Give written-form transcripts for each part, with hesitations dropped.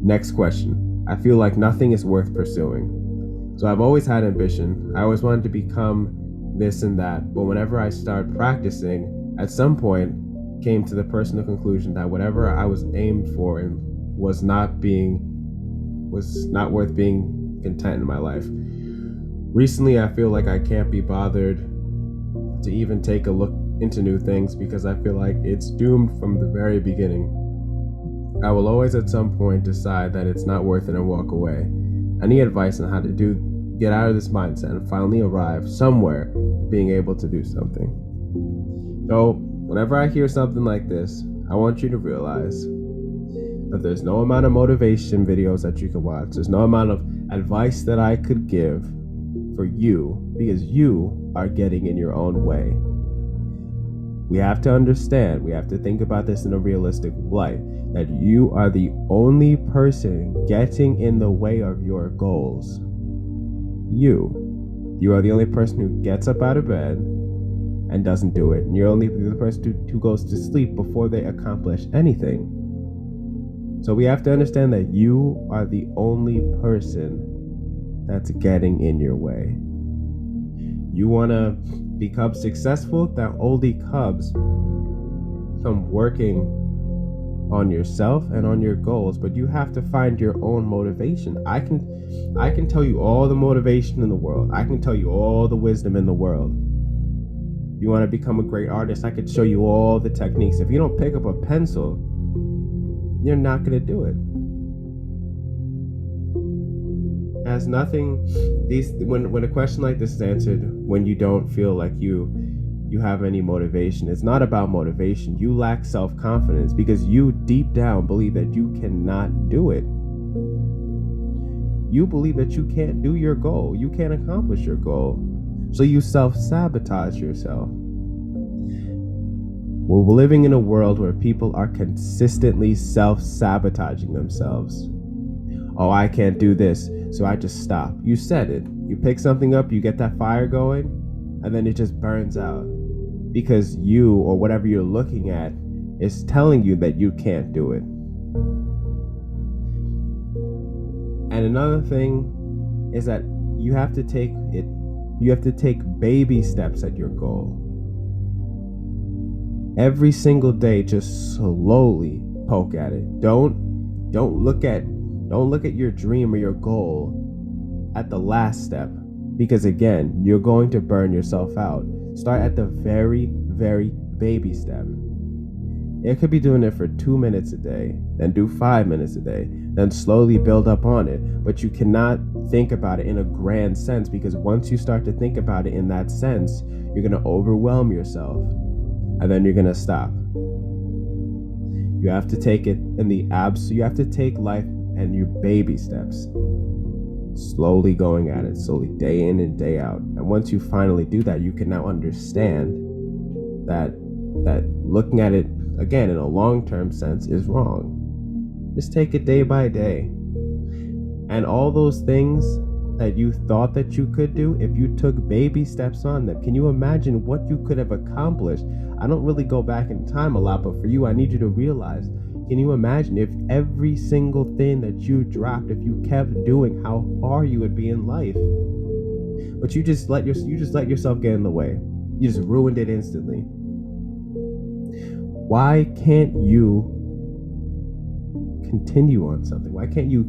Next question. I feel like nothing is worth pursuing. So I've always had ambition. I always wanted to become this and that. But whenever I started practicing, at some point came to the personal conclusion that whatever I was aimed for and was not worth being content in my life. Recently, I feel like I can't be bothered to even take a look into new things because I feel like it's doomed from the very beginning. I will always at some point decide that it's not worth it and walk away. I need advice on how to get out of this mindset and finally arrive somewhere being able to do something. So whenever I hear something like this, I want you to realize that there's no amount of motivation videos that you can watch. There's no amount of advice that I could give for you because you are getting in your own way. We have to understand, we have to think about this in a realistic light, that you are the only person getting in the way of your goals. You are the only person who gets up out of bed and doesn't do it. And you're only the person who goes to sleep before they accomplish anything. So we have to understand that you are the only person that's getting in your way. You want to become successful? That only comes from working on yourself and on your goals, but you have to find your own motivation. I can tell you all the motivation in the world. I can tell you all the wisdom in the world. You want to become a great artist? I could show you all the techniques. If you don't pick up a pencil, you're not going to do it. It has nothing. When a question like this is answered, when you don't feel like you have any motivation, it's not about motivation. You lack self-confidence because you deep down believe that you cannot do it. You believe that you can't do your goal. You can't accomplish your goal. So you self-sabotage yourself. We're living in a world where people are consistently self-sabotaging themselves. Oh, I can't do this, so I just stop. You said it. You pick something up, you get that fire going, and then it just burns out. Because you, or whatever you're looking at, is telling you that you can't do it. And another thing is that you have to take baby steps at your goal. Every single day, just slowly poke at it. Don't look at your dream or your goal at the last step, because again, you're going to burn yourself out. Start at the very, very baby step. It could be doing it for 2 minutes a day, then do 5 minutes a day, then slowly build up on it. But you cannot think about it in a grand sense, because once you start to think about it in that sense, you're going to overwhelm yourself, and then you're going to stop. You have to take it in the you have to take life and your baby steps, slowly going at it, slowly day in and day out. And once you finally do that, you can now understand that looking at it again in a long-term sense is wrong. Just take it day by day. And all those things that you thought that you could do, if you took baby steps on them, can you imagine what you could have accomplished? I don't really go back in time a lot, but for you, I need you to realize, can you imagine if every single thing that you dropped, if you kept doing, how far you would be in life? But you just let yourself get in the way. You just ruined it instantly. Why can't you continue on something? Why can't you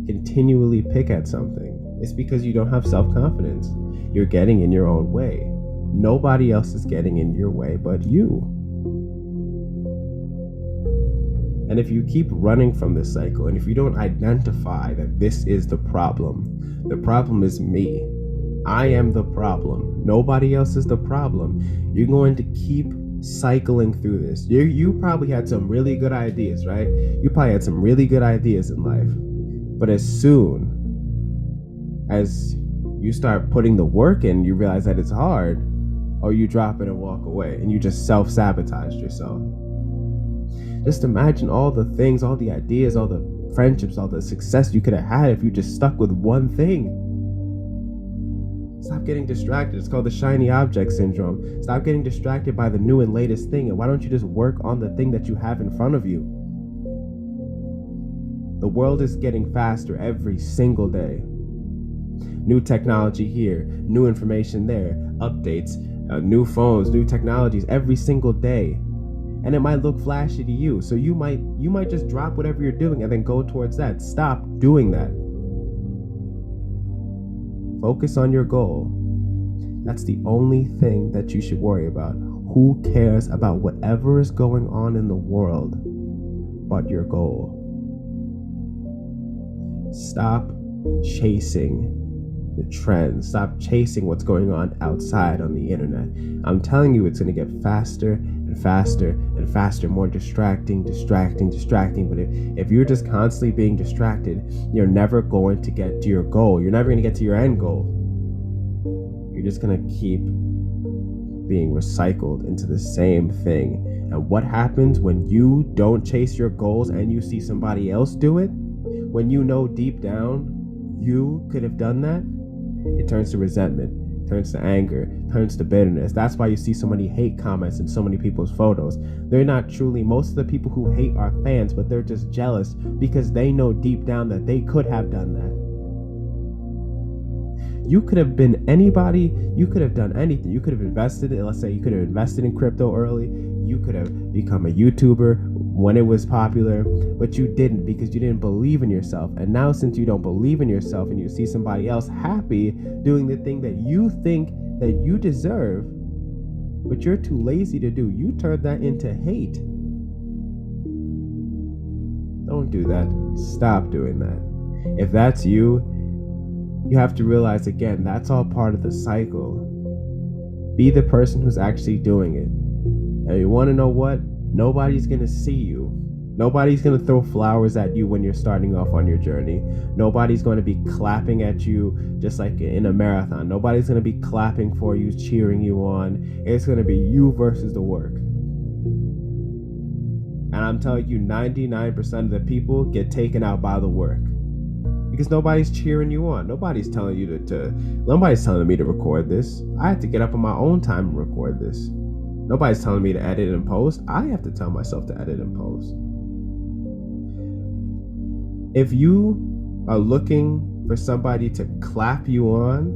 continually pick at something? It's because you don't have self-confidence. You're getting in your own way. Nobody else is getting in your way but you. And if you keep running from this cycle, and if you don't identify that this is the problem is me. I am the problem. Nobody else is the problem. You're going to keep cycling through this. You probably had some really good ideas, right? You probably had some really good ideas in life. But as soon as you start putting the work in, you realize that it's hard, or you drop it and walk away, and you just self-sabotaged yourself. Just imagine all the things, all the ideas, all the friendships, all the success you could have had if you just stuck with one thing. Stop getting distracted. It's called the shiny object syndrome. Stop getting distracted by the new and latest thing, and why don't you just work on the thing that you have in front of you? The world is getting faster every single day. New technology here, new information there, updates, new phones, new technologies every single day. And it might look flashy to you, so you might just drop whatever you're doing and then go towards that. Stop doing that. Focus on your goal. That's the only thing that you should worry about. Who cares about whatever is going on in the world but your goal? Stop chasing the trends. Stop chasing what's going on outside on the internet. I'm telling you, it's going to get faster and faster and faster, more distracting. But if you're just constantly being distracted, you're never going to get to your goal. You're never going to get to your end goal. You're just going to keep being recycled into the same thing. And what happens when you don't chase your goals and you see somebody else do it? When you know deep down you could have done that, it turns to resentment, turns to anger, turns to bitterness. That's why you see so many hate comments in so many people's photos. They're not truly, most of the people who hate are fans, but they're just jealous because they know deep down that they could have done that. You could have been anybody, you could have done anything. You could have invested, let's say you could have invested in crypto early. You could have become a YouTuber when it was popular, but you didn't because you didn't believe in yourself. And now since you don't believe in yourself and you see somebody else happy doing the thing that you think that you deserve, but you're too lazy to do, you turn that into hate. Don't do that. Stop doing that. If that's you, you have to realize again, that's all part of the cycle. Be the person who's actually doing it. And you want to know what? Nobody's going to see you. Nobody's going to throw flowers at you when you're starting off on your journey. Nobody's going to be clapping at you just like in a marathon. Nobody's going to be clapping for you, cheering you on. It's going to be you versus the work. And I'm telling you, 99% of the people get taken out by the work. Because nobody's cheering you on. Nobody's telling you nobody's telling me to record this. I have to get up on my own time and record this. Nobody's telling me to edit and post. I have to tell myself to edit and post. If you are looking for somebody to clap you on,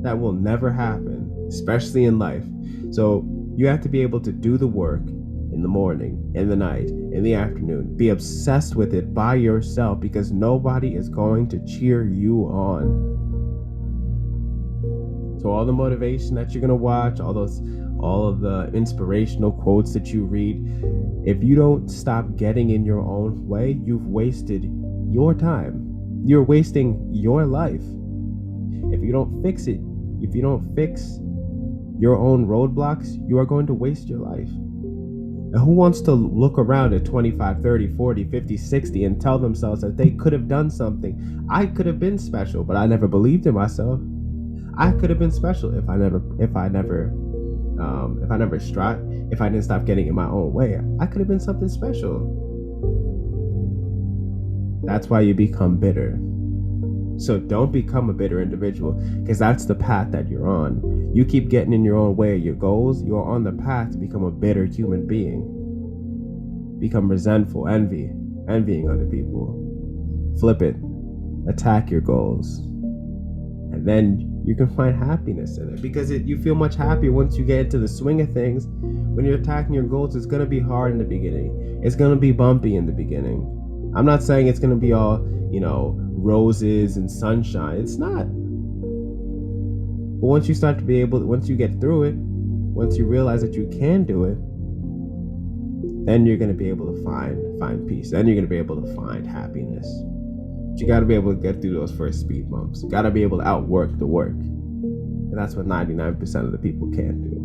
that will never happen, especially in life. So you have to be able to do the work in the morning, in the night, in the afternoon. Be obsessed with it by yourself because nobody is going to cheer you on. So all the motivation that you're going to watch, all of the inspirational quotes that you read, if you don't stop getting in your own way, you've wasted your time. You're wasting your life. If you don't fix it, if you don't fix your own roadblocks, you are going to waste your life. And who wants to look around at 25, 30, 40, 50, 60 and tell themselves that they could have done something? I could have been special, but I never believed in myself. I could have been special if I didn't stop getting in my own way. I could have been something special. That's why you become bitter. So don't become a bitter individual, because that's the path that you're on. You keep getting in your own way of your goals, you're on the path to become a bitter human being. Become resentful, envying other people. Flip it. Attack your goals. And then you can find happiness in it, because you feel much happier once you get into the swing of things. When you're attacking your goals, it's going to be hard in the beginning. It's going to be bumpy in the beginning. I'm not saying it's going to be all, roses and sunshine. It's not. But once you get through it, once you realize that you can do it, then you're going to be able to find peace. Then you're going to be able to find happiness. But you got to be able to get through those first speed bumps. You got to be able to outwork the work. And that's what 99% of the people can't do.